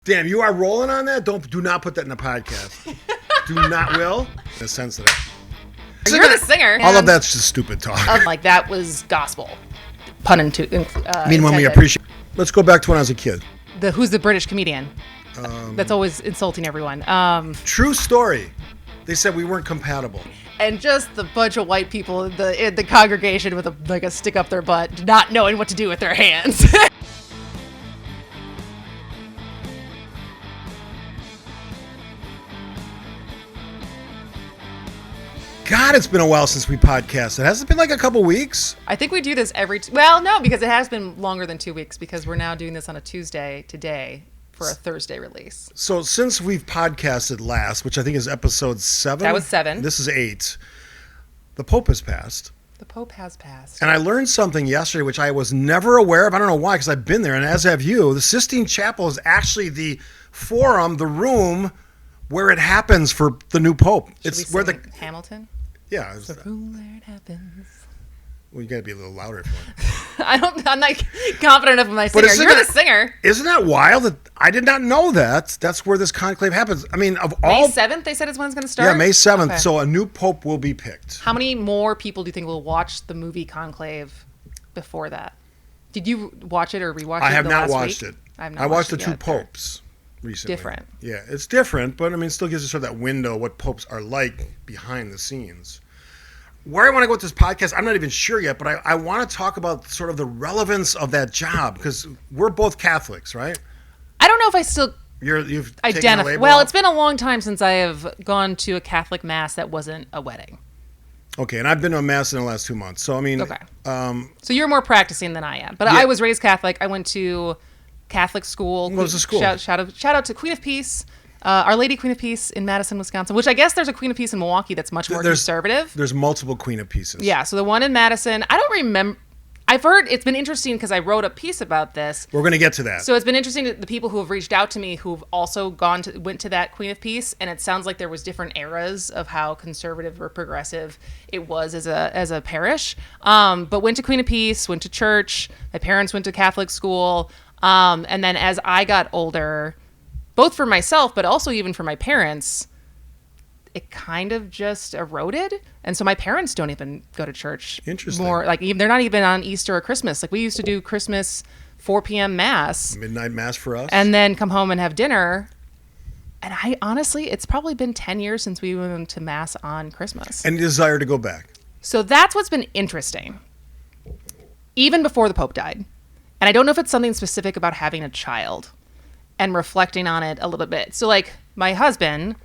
Damn, you are rolling on that? Do not put that in the podcast. Do not will. In a sense of that. You're the singer. All of that's just stupid talk. Like that was gospel. Pun intended. When we appreciate. Let's go back to when I was a kid. Who's the British comedian? That's always insulting everyone. True story. They said we weren't compatible. And just the bunch of white people in the congregation with a stick up their butt, not knowing what to do with their hands. God, it's been a while since we podcasted. Has it been like a couple weeks? I think we do this well, no, because it has been longer than 2 weeks because we're now doing this on a Tuesday today for a Thursday release. So since we've podcasted last, which I think is episode 7. That was 7. This is 8. The Pope has passed. The Pope has passed. And I learned something yesterday, which I was never aware of. I don't know why, because I've been there, and as have you. The Sistine Chapel is actually the forum, the room where it happens for the new Pope. It's where the Hamilton. Yeah. It's the room where it happens. Well, you got to be a little louder if you want. I'm not confident enough in my singer. You're the singer. Isn't that wild? That I did not know that. That's where this conclave happens. I mean, of all... May 7th, they said is when it's going to start? Yeah, May 7th. Okay. So a new Pope will be picked. How many more people do you think will watch the movie Conclave before that? Did you watch it or rewatch it? I have not watched it. I watched the two popes recently. Different. Yeah, it's different, but I mean, it still gives you sort of that window of what popes are like behind the scenes. Where I want to go with this podcast, I'm not even sure yet, but I want to talk about sort of the relevance of that job, because we're both Catholics, right? I don't know if I still you've identify. Well, it's been a long time since I have gone to a Catholic mass that wasn't a wedding. Okay, and I've been to a mass in the last 2 months, so I mean... Okay. So you're more practicing than I am, but yeah. I was raised Catholic. I went to Catholic school. What was the school? Shout out to Queen of Peace. Our Lady Queen of Peace in Madison, Wisconsin, which I guess there's a Queen of Peace in Milwaukee that's much more conservative. There's multiple Queen of Peaces. Yeah, so the one in Madison, I don't remember. I've heard it's been interesting because I wrote a piece about this. We're going to get to that. So it's been interesting to the people who have reached out to me who've also went to that Queen of Peace, and it sounds like there was different eras of how conservative or progressive it was as a parish. But went to Queen of Peace, went to church. My parents went to Catholic school, and then as I got older, both for myself, but also even for my parents, it kind of just eroded. And so my parents don't even go to church. Interesting. More like they're not even on Easter or Christmas. Like we used to do Christmas 4 p.m. mass. Midnight mass for us. And then come home and have dinner. And I honestly, it's probably been 10 years since we went to mass on Christmas. And desire to go back. So that's what's been interesting. Even before the Pope died. And I don't know if it's something specific about having a child and reflecting on it a little bit. So like my husband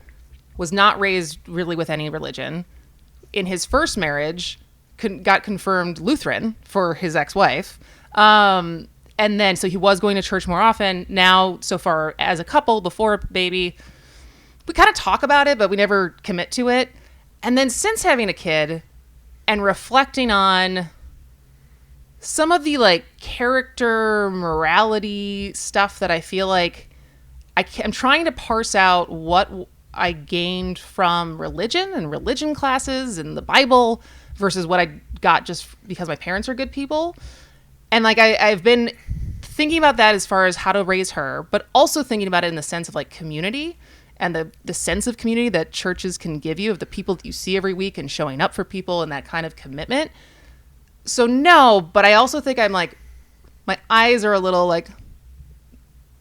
was not raised really with any religion. In his first marriage, got confirmed Lutheran for his ex-wife. And then, so he was going to church more often. Now, so far as a couple, before a baby, we kind of talk about it, but we never commit to it. And then since having a kid and reflecting on some of the like character, morality stuff that I feel like I'm trying to parse out what I gained from religion and religion classes and the Bible versus what I got just because my parents are good people. And like I've been thinking about that as far as how to raise her, but also thinking about it in the sense of like community and the sense of community that churches can give you, of the people that you see every week and showing up for people and that kind of commitment. So no, but I also think I'm like, my eyes are a little like,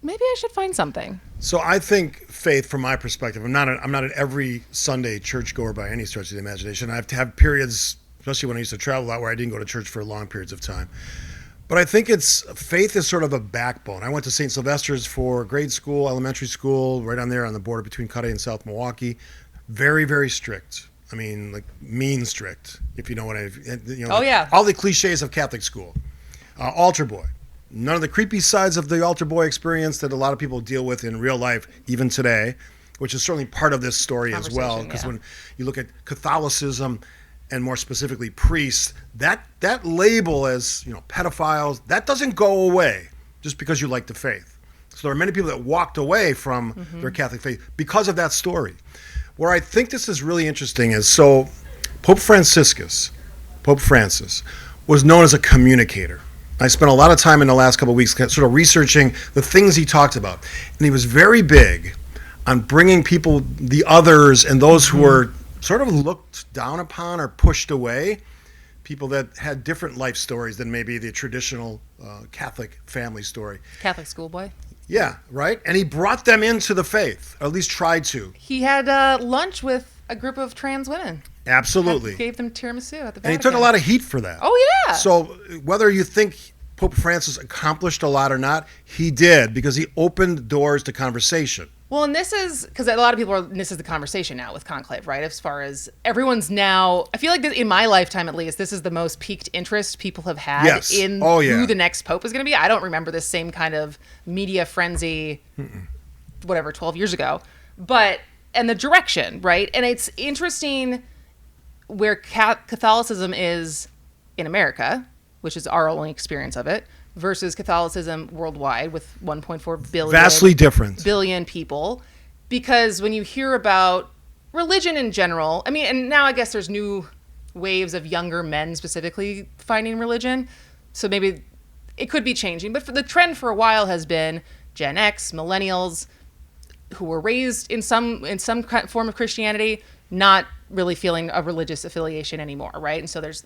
maybe I should find something. So I think faith, from my perspective, I'm not an every Sunday churchgoer by any stretch of the imagination. I have to have periods, especially when I used to travel a lot, where I didn't go to church for long periods of time. But I think faith is sort of a backbone. I went to St. Sylvester's for grade school, elementary school, right on there on the border between Cudahy and South Milwaukee. Very, very strict. I mean, like mean strict, if you know what Oh, yeah. All the cliches of Catholic school. Altar boy. None of the creepy sides of the altar boy experience that a lot of people deal with in real life, even today, which is certainly part of this story as well. Because when you look at Catholicism, and more specifically priests, that label as pedophiles, that doesn't go away just because you like the faith. So there are many people that walked away from their Catholic faith because of that story. Where I think this is really interesting is, so Pope Francis was known as a communicator. I spent a lot of time in the last couple of weeks sort of researching the things he talked about. And he was very big on bringing people, the others, and those who were sort of looked down upon or pushed away, people that had different life stories than maybe the traditional Catholic family story. Catholic schoolboy. Yeah, right? And he brought them into the faith, or at least tried to. He had lunch with a group of trans women. Absolutely. Gave them tiramisu at the Vatican. And he took a lot of heat for that. Oh, yeah. So whether you think Pope Francis accomplished a lot or not, he did, because he opened doors to conversation. Well, and this is, because a lot of people this is the conversation now with Conclave, right? As far as everyone's now, I feel like in my lifetime at least, this is the most piqued interest people have had in who the next Pope is going to be. I don't remember this same kind of media frenzy, 12 years ago. And the direction, right? And it's interesting where Catholicism is in America, which is our only experience of it, versus Catholicism worldwide with 1.4 billion. Vastly different. Billion people. Because when you hear about religion in general, I mean, and now I guess there's new waves of younger men specifically finding religion. So maybe it could be changing. But the trend for a while has been Gen X, millennials, who were raised in some form of Christianity, not really feeling a religious affiliation anymore, right? And so there's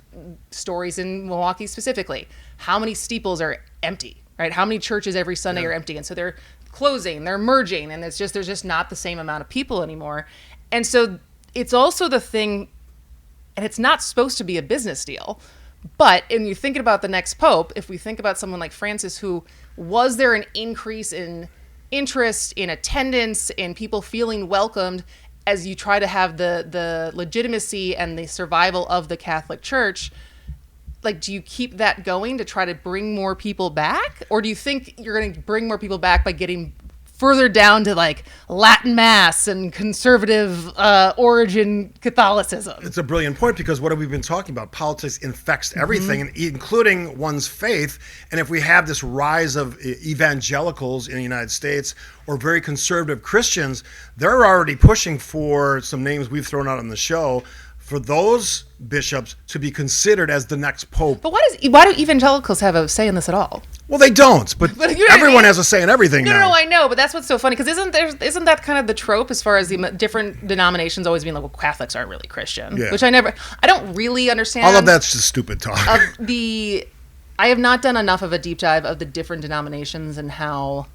stories in Milwaukee specifically. How many steeples are empty, right? How many churches every Sunday are empty? And so they're closing, they're merging, and there's just not the same amount of people anymore. And so it's also the thing, and it's not supposed to be a business deal, but when you're thinking about the next Pope, if we think about someone like Francis, who was there an increase in interest, in attendance, in people feeling welcomed as you try to have the legitimacy and the survival of the Catholic Church, like, do you keep that going to try to bring more people back? Or do you think you're going to bring more people back by getting further down to like Latin Mass and conservative origin Catholicism? It's a brilliant point, because what have we been talking about? Politics infects everything, including one's faith. And if we have this rise of evangelicals in the United States or very conservative Christians, they're already pushing for some names we've thrown out on the show, for those bishops to be considered as the next pope. But why do evangelicals have a say in this at all? Well, they don't, but you know everyone has a say in everything now. No, I know, but that's what's so funny, because isn't that kind of the trope as far as the different denominations always being like, well, Catholics aren't really Christian, which I don't really understand. All of that's just stupid talk. I have not done enough of a deep dive of the different denominations and how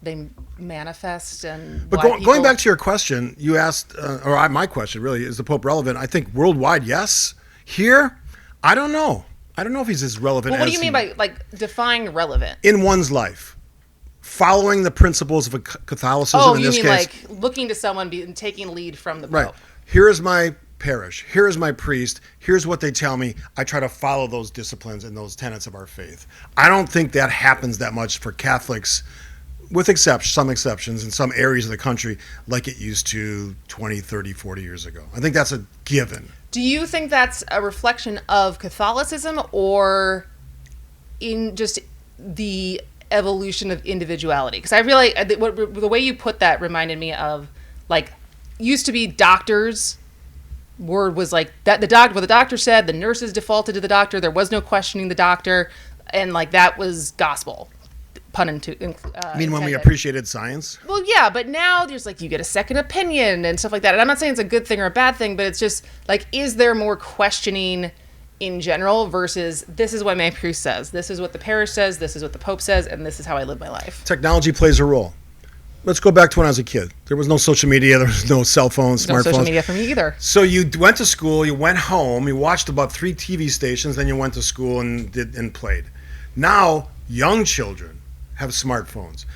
they manifest. But going back to your question, you asked, my question really, is the Pope relevant? I think worldwide, yes. Here, I don't know. I don't know if he's as relevant. Well, what do you mean by like define relevant? In one's life, following the principles of Catholicism. Oh, in you this mean case, like looking to someone and taking lead from the Pope? Right. Here is my parish. Here is my priest. Here's what they tell me. I try to follow those disciplines and those tenets of our faith. I don't think that happens that much for Catholics, with some exceptions in some areas of the country, like it used to 20, 30, 40 years ago. I think that's a given. Do you think that's a reflection of Catholicism or in just the evolution of individuality? Because I really, the way you put that reminded me of, like, used to be doctors. Word was like that what the doctor said, the nurses defaulted to the doctor. There was no questioning the doctor, and like that was gospel. Pun intended. When we appreciated science? Well, yeah, but now there's like, you get a second opinion and stuff like that. And I'm not saying it's a good thing or a bad thing, but it's just like, is there more questioning in general versus this is what my priest says, this is what the parish says, this is what the Pope says, and this is how I live my life? Technology plays a role. Let's go back to when I was a kid. There was no social media. There was no cell phones, smartphones. No social media for me either. So you went to school, you went home, you watched about 3 TV stations, then you went to school and played. Now, young children have smartphones.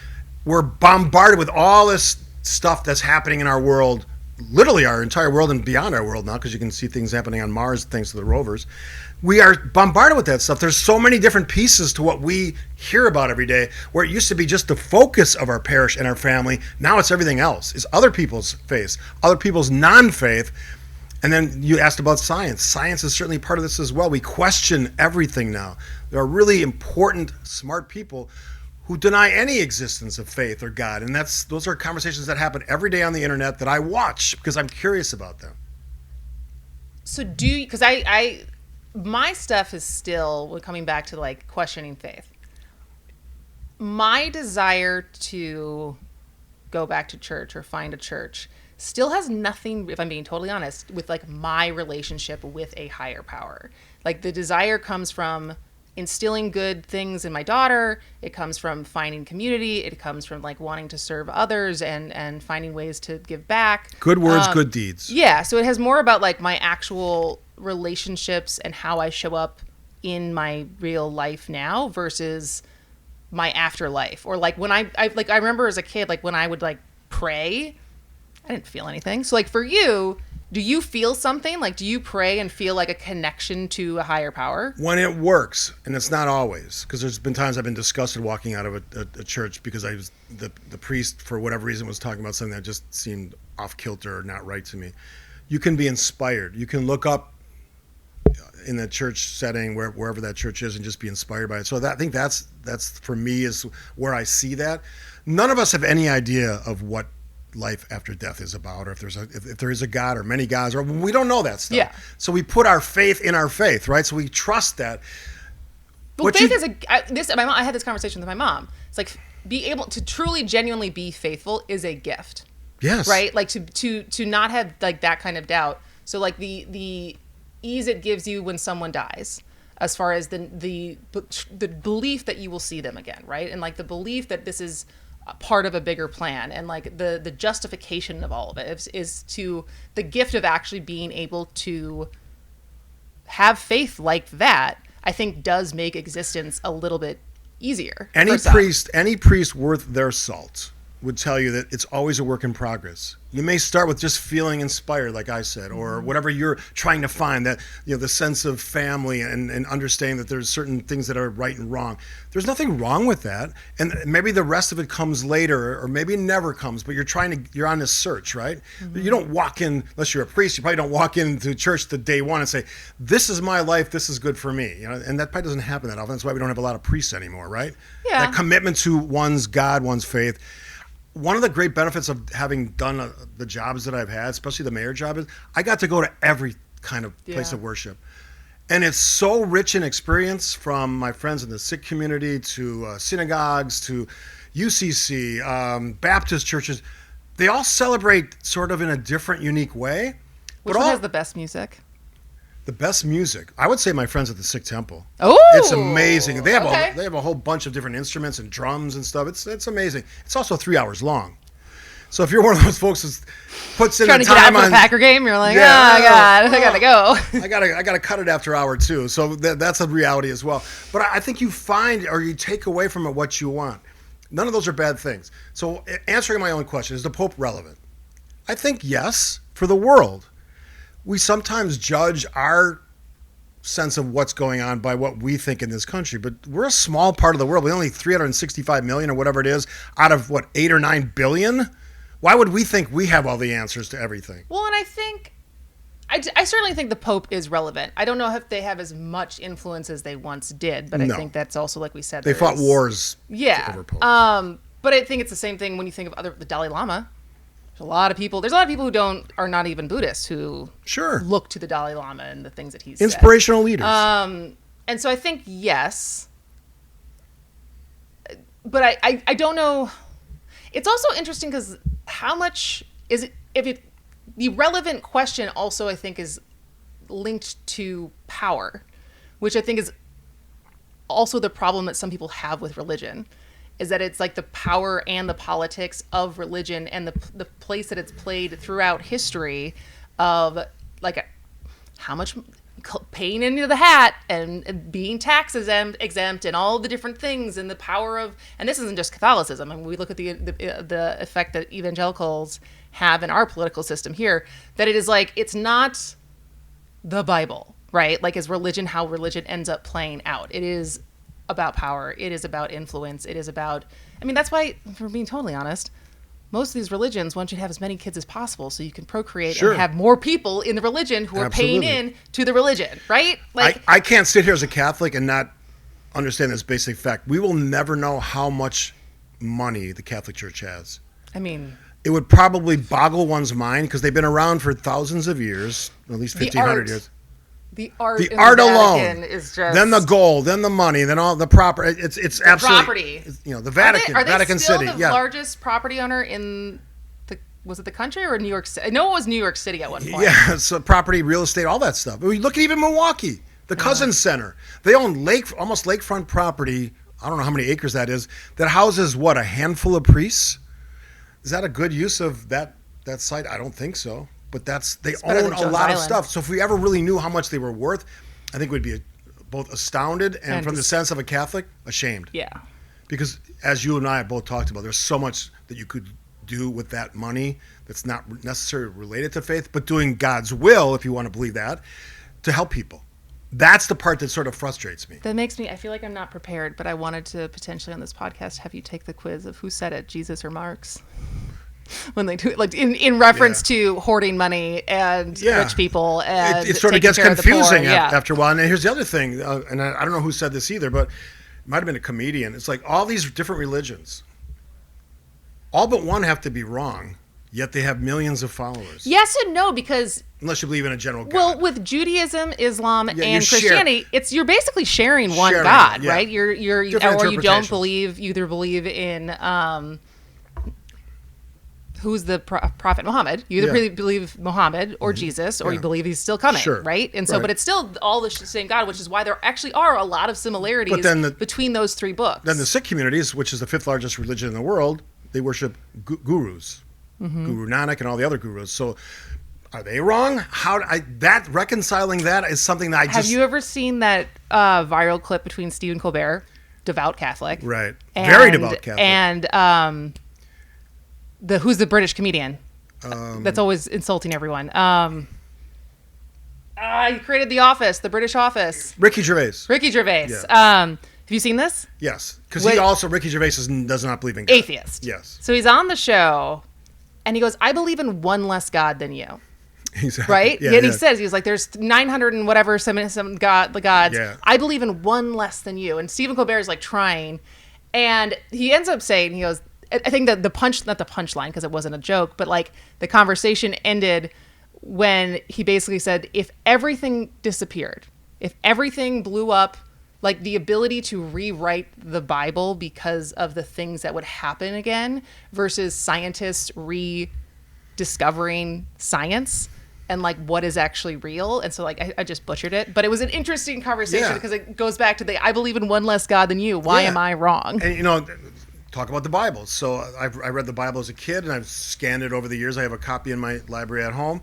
We're bombarded with all this stuff that's happening in our world, literally our entire world and beyond our world now, because you can see things happening on Mars thanks to the rovers. We are bombarded with that stuff. There's so many different pieces to what we hear about every day, where it used to be just the focus of our parish and our family. Now it's everything else. It's other people's faith, other people's non-faith. And then you asked about science. Science is certainly part of this as well. We question everything now. There are really important, smart people who deny any existence of faith or God. And those are conversations that happen every day on the internet that I watch because I'm curious about them. So because my stuff is still coming back to like questioning faith. My desire to go back to church or find a church still has nothing, if I'm being totally honest, with like my relationship with a higher power. Like the desire comes from instilling good things in my daughter. It comes from finding community. It comes from like wanting to serve others and finding ways to give back. Good words, good deeds. Yeah. So it has more about like my actual relationships and how I show up in my real life now versus my afterlife. Or like when I remember as a kid, like when I would like pray, I didn't feel anything. So like for you, do you feel something? Like, do you pray and feel like a connection to a higher power? When it works, and it's not always, because there's been times I've been disgusted walking out of a church because the priest, for whatever reason, was talking about something that just seemed off kilter or not right to me. You can be inspired. You can look up in the church setting, wherever that church is, and just be inspired by it. So I think that's for me is where I see that. None of us have any idea of what life after death is about, or if there is a God or many gods, or we don't know that stuff. Yeah. So we put our faith in our faith, right? So we trust that. Well, faith is I had this conversation with my mom. It's like be able to truly, genuinely be faithful is a gift. Yes. Right. Like to not have like that kind of doubt. So like the ease it gives you when someone dies, as far as the belief that you will see them again, right? And like the belief that this is part of a bigger plan, and like the justification of all of it is to the gift of actually being able to have faith like that, I think does make existence a little bit easier. Any priest worth their salt would tell you that it's always a work in progress. You may start with just feeling inspired, like I said, or whatever you're trying to find, that, you know, the sense of family and understanding that there's certain things that are right and wrong. There's nothing wrong with that. And maybe the rest of it comes later, or maybe it never comes, but you're on this search, right? Mm-hmm. You don't walk in, unless you're a priest, you probably don't walk into church the day one and say, this is my life, this is good for me. You know, and that probably doesn't happen that often. That's why we don't have a lot of priests anymore, right? Yeah. That commitment to one's God, one's faith. One of the great benefits of having done the jobs that I've had, especially the mayor job, is I got to go to every kind of place of worship. And it's so rich in experience, from my friends in the Sikh community to synagogues to UCC, Baptist churches. They all celebrate sort of in a different, unique way. Which one has the best music? The best music, I would say my friends at the Sikh Temple. Oh, it's amazing. They have a whole bunch of different instruments and drums and stuff. It's amazing. It's also 3 hours long. So if you're one of those folks who puts in trying the to get time out for the Packer game, you're like, I gotta go. I gotta cut it after hour 2. So that's a reality as well. But I think you find, or you take away from it what you want. None of those are bad things. So answering my own question, is the Pope relevant? I think yes, for the world. We sometimes judge our sense of what's going on by what we think in this country, but we're a small part of the world. We're only 365 million or whatever it is out of 8 or 9 billion. Why would we think we have all the answers to everything? Well, and I think I certainly think the Pope is relevant. I don't know if they have as much influence as they once did, but I think that's also, like we said, they fought wars. Yeah. Over Pope. But I think it's the same thing when you think of the Dalai Lama. There's a lot of people who are not even Buddhists who look to the Dalai Lama and the things that he's inspirational leaders. And so I think yes, but I don't know. It's also interesting because how much is it? The relevant question also, I think, is linked to power, which I think is also the problem that some people have with religion. Is that it's like the power and the politics of religion and the place that it's played throughout history of like how much paying into the hat and being tax exempt and all the different things, and the power of, and this isn't just Catholicism. I mean, we look at the effect that evangelicals have in our political system here, that it is like, it's not the Bible, right? Like, as religion, how religion ends up playing out. It is about power. It is about influence. It is about, I mean, that's why, for being totally honest, most of these religions want you to have as many kids as possible so you can procreate and have more people in the religion who are paying in to the religion, right? Like, I can't sit here as a Catholic and not understand this basic fact. We will never know how much money the Catholic Church has. I mean, it would probably boggle one's mind because they've been around for thousands of years, at least 1,500 years. The art The in art the alone Vatican is just... Then the gold, then the money, then all the property. It's absolutely... property. The Vatican, Are they Vatican still City. the largest property owner in the... Was it the country or New York City? I know it was New York City at one point. Yeah, so property, real estate, all that stuff. We look at even Milwaukee, the Cousins Center. They own almost lakefront property. I don't know how many acres that is. That houses, a handful of priests? Is that a good use of that site? I don't think so. But they own a lot of stuff. So if we ever really knew how much they were worth, I think we'd be both astounded and from the sense of a Catholic, ashamed. Yeah. Because as you and I have both talked about, there's so much that you could do with that money that's not necessarily related to faith, but doing God's will, if you want to believe that, to help people. That's the part that sort of frustrates me. That makes me, I feel like I'm not prepared, but I wanted to potentially on this podcast have you take the quiz of who said it, Jesus or Marx? When they do it, like in reference to hoarding money and rich people, and it sort of gets confusing after a while. And here's the other thing, and I don't know who said this either, but it might have been a comedian. It's like all these different religions, all but one have to be wrong, yet they have millions of followers. Yes and no, because unless you believe in a general God. Well, with Judaism, Islam, and Christianity, you're basically sharing one God, right? Or you don't believe, you either believe in who's the prophet Muhammad. You either believe Muhammad or Jesus, or you believe he's still coming, right? And so, but it's still all the same God, which is why there actually are a lot of similarities between those three books. Then the Sikh communities, which is the 5th largest religion in the world, they worship gurus, Guru Nanak and all the other gurus. So are they wrong? Reconciling that is something that I just... Have you ever seen that viral clip between Steve and Colbert, devout Catholic? Right. Very devout Catholic. And... who's the British comedian that's always insulting everyone? He created The Office, the British Office. Ricky Gervais. Yeah. Have you seen this? Yes, because Ricky Gervais does not believe in God. Atheist. Yes. So he's on the show, and he goes, "I believe in one less God than you." Exactly. Right? Yeah, and he says, he's like, there's 900 and whatever, some the gods. Yeah. I believe in one less than you. And Stephen Colbert is like trying, and he ends up saying, he goes, I think that not the punchline, because it wasn't a joke, but like the conversation ended when he basically said, if everything disappeared, if everything blew up, like the ability to rewrite the Bible because of the things that would happen again versus scientists rediscovering science and like what is actually real. And so like I just butchered it, but it was an interesting conversation because it goes back to I believe in one less God than you. Why am I wrong? And talk about the Bible. So I read the Bible as a kid, and I've scanned it over the years. I have a copy in my library at home.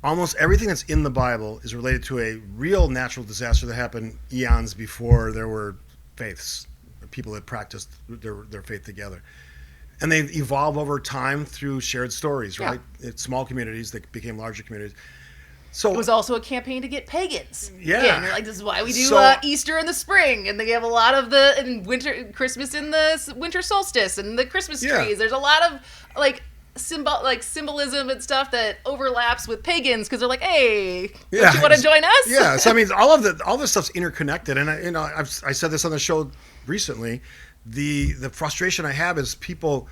Almost everything that's in the Bible is related to a real natural disaster that happened eons before there were faiths, people that practiced their faith together. And they evolve over time through shared stories, right? It's small communities that became larger communities. So it was also a campaign to get pagans. Yeah. And they're like, this is why we do Easter in the spring. And they have a lot of Christmas in the winter solstice and the Christmas trees. There's a lot of symbolism and stuff that overlaps with pagans because they're like, hey, don't you want to join us? Yeah. So I mean, all this stuff's interconnected. And I said this on the show recently. The frustration I have is people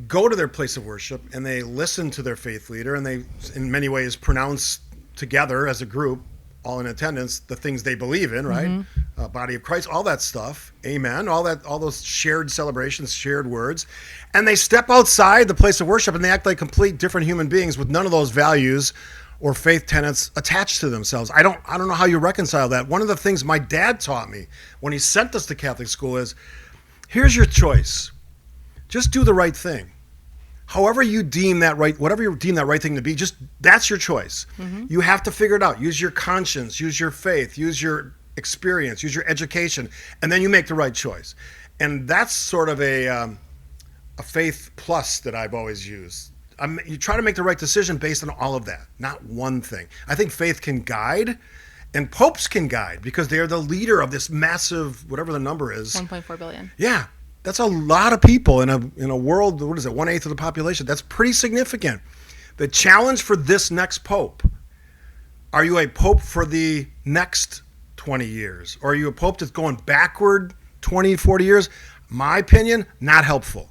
go to their place of worship and they listen to their faith leader and they, in many ways, pronounce together as a group, all in attendance, the things they believe in, right? Mm-hmm. Body of Christ, all that stuff. Amen. All those shared celebrations, shared words. And they step outside the place of worship and they act like complete different human beings with none of those values or faith tenets attached to themselves. I don't know how you reconcile that. One of the things my dad taught me when he sent us to Catholic school is, here's your choice. Just do the right thing. However you deem that right, whatever you deem that right thing to be, just that's your choice. Mm-hmm. You have to figure it out. Use your conscience, use your faith, use your experience, use your education, and then you make the right choice. And that's sort of a faith plus that I've always used. You try to make the right decision based on all of that, not one thing. I think faith can guide, and popes can guide because they are the leader of this massive, whatever the number is. 1.4 billion. Yeah. That's a lot of people in a world, what is it, 1/8 of the population. That's pretty significant. The challenge for this next pope, are you a pope for the next 20 years? Or are you a pope that's going backward 20, 40 years? My opinion, not helpful.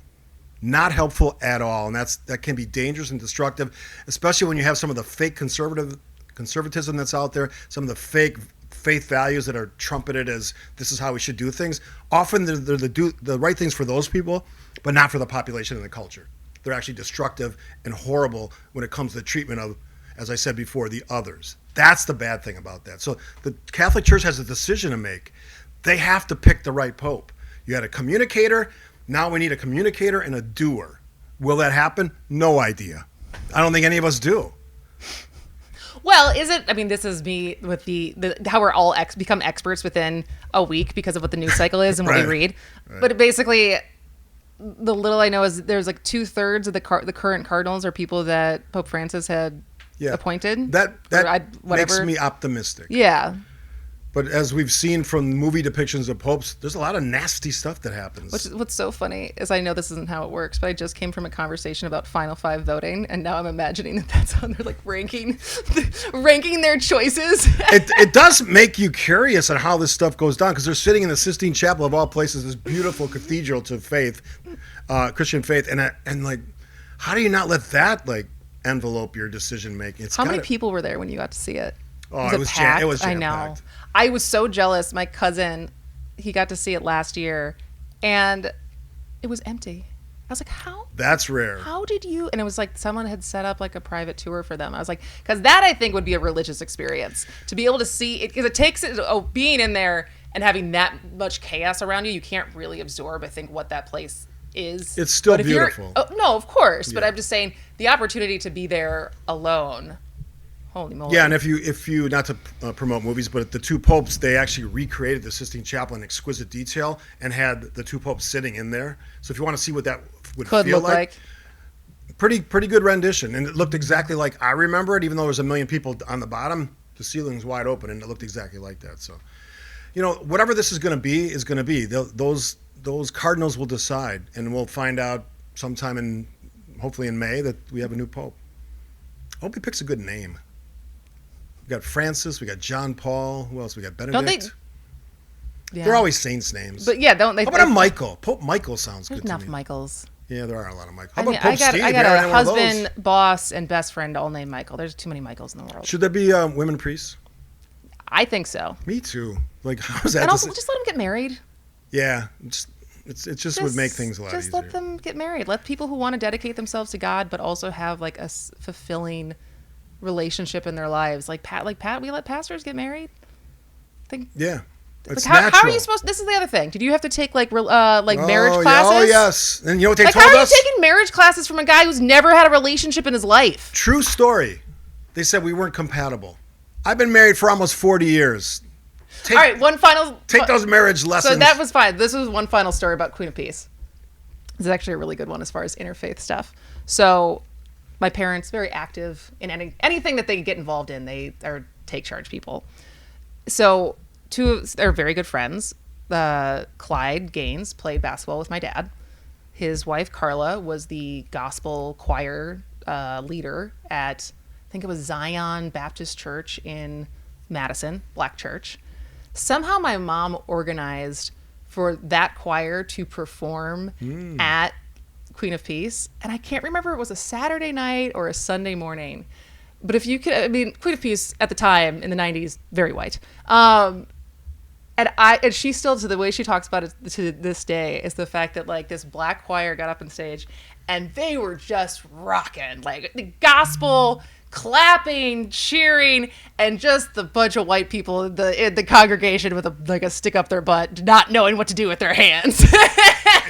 Not helpful at all. And that can be dangerous and destructive, especially when you have some of the fake conservative conservatism that's out there, some of the fake faith values that are trumpeted as this is how we should do things. Often they're the right things for those people, but not for the population and the culture. They're actually destructive and horrible when it comes to the treatment of, as I said before, the others. That's the bad thing about that. So the Catholic Church has a decision to make. They have to pick the right pope. You had a communicator. Now we need a communicator and a doer. Will that happen? No idea. I don't think any of us do. Well, is it? I mean, this is me with the how we're all become experts within a week because of what the news cycle is and what we read. Right. But basically, the little I know is there's like 2/3 of the current cardinals are people that Pope Francis had appointed. That makes me optimistic. Yeah. But as we've seen from movie depictions of popes, there's a lot of nasty stuff that happens. What's so funny is I know this isn't how it works, but I just came from a conversation about Final Five voting, and now I'm imagining that's how they're like ranking their choices. It does make you curious on how this stuff goes down, because they're sitting in the Sistine Chapel of all places, this beautiful cathedral to faith, Christian faith, and like, how do you not let that like envelope your decision making? How many people were there when you got to see it? Oh, it was jam-packed. I know. I was so jealous. My cousin, he got to see it last year, and it was empty. I was like, how? That's rare. How did you? And it was like someone had set up like a private tour for them. I was like, because that I think would be a religious experience to be able to see it, because it takes being in there and having that much chaos around you. You can't really absorb, I think, what that place is. It's still beautiful. No, of course. Yeah. But I'm just saying the opportunity to be there alone. Holy moly. Yeah, and if you not to promote movies, but the two popes, they actually recreated the Sistine Chapel in exquisite detail and had the two popes sitting in there. So if you want to see what that would feel like, pretty good rendition. And it looked exactly like I remember it, even though there was a million people on the bottom. The ceiling's wide open, and it looked exactly like that. So, whatever this is going to be is going to be. Those cardinals will decide, and we'll find out sometime hopefully in May, that we have a new pope. I hope he picks a good name. We got Francis, we got John Paul. Who else? We got Benedict. Don't they? Yeah. They're always saints' names. But yeah, don't they? How about a Michael? Pope Michael sounds good to me. Enough Michaels. Yeah, there are a lot of Michaels. How about Pope Steve? I got a husband, boss, and best friend all named Michael. There's too many Michaels in the world. Should there be women priests? I think so. Me too. Like, how's that? And also, just let them get married. Yeah, it just would make things a lot easier. Just let them get married. Let people who want to dedicate themselves to God, but also have like a fulfilling relationship in their lives, like Pat, we let pastors get married. Yeah, it's how natural. are you supposed? This is the other thing. Did you have to take like marriage classes? Oh yes, and you know what they told us? How are you taking marriage classes from a guy who's never had a relationship in his life? True story. They said we weren't compatible. I've been married for almost 40 years. All right, take those marriage lessons. So that was fine. This was one final story about Queen of Peace. This is actually a really good one as far as interfaith stuff. So my parents, very active in anything that they get involved in. They are take charge people. So they're very good friends. Clyde Gaines played basketball with my dad. His wife, Carla, was the gospel choir leader at, I think it was Zion Baptist Church in Madison, Black Church. Somehow my mom organized for that choir to perform at Queen of Peace. And I can't remember if it was a Saturday night or a Sunday morning. But if you could, I mean, Queen of Peace at the time in the 90s, very white. And she still, to the way she talks about it to this day, is the fact that like this black choir got up on stage and they were just rocking, like the gospel, clapping, cheering, and just the bunch of white people in the congregation with a stick up their butt, not knowing what to do with their hands.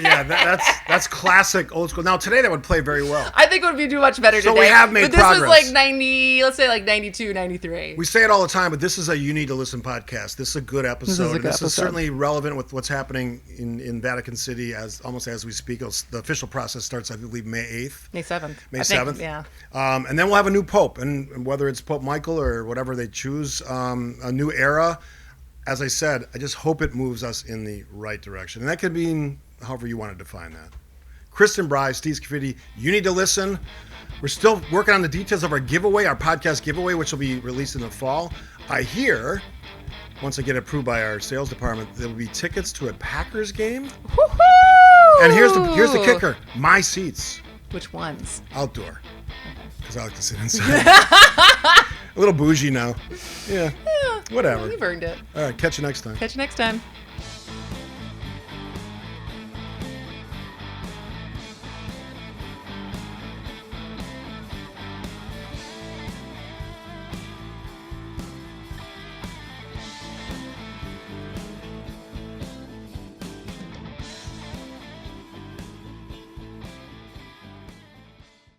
Yeah, that's classic old school. Now today that would play very well. I think it would be too much better today. So we have made progress. But this was like 92, 93. We say it all the time, but this is a You Need to Listen podcast. This is a good episode. This is certainly relevant with what's happening in Vatican City almost as we speak. The official process starts, I believe, May 8th. May 7th. May 7th. Yeah. And then we'll have a new pope, and whether it's Pope Michael or whatever they choose, a new era. As I said, I just hope it moves us in the right direction. And that could mean however you want to define that. Kristin, Brey, Steve Scaffidi, You Need to Listen. We're still working on the details of our giveaway, our podcast giveaway, which will be released in the fall. I hear, once I get approved by our sales department, there will be tickets to a Packers game. Woo-hoo! And here's the kicker. My seats. Which ones? Outdoor. Because I like to sit inside. A little bougie now. Yeah. Yeah. Whatever. You've earned it. All right. Catch you next time. Catch you next time.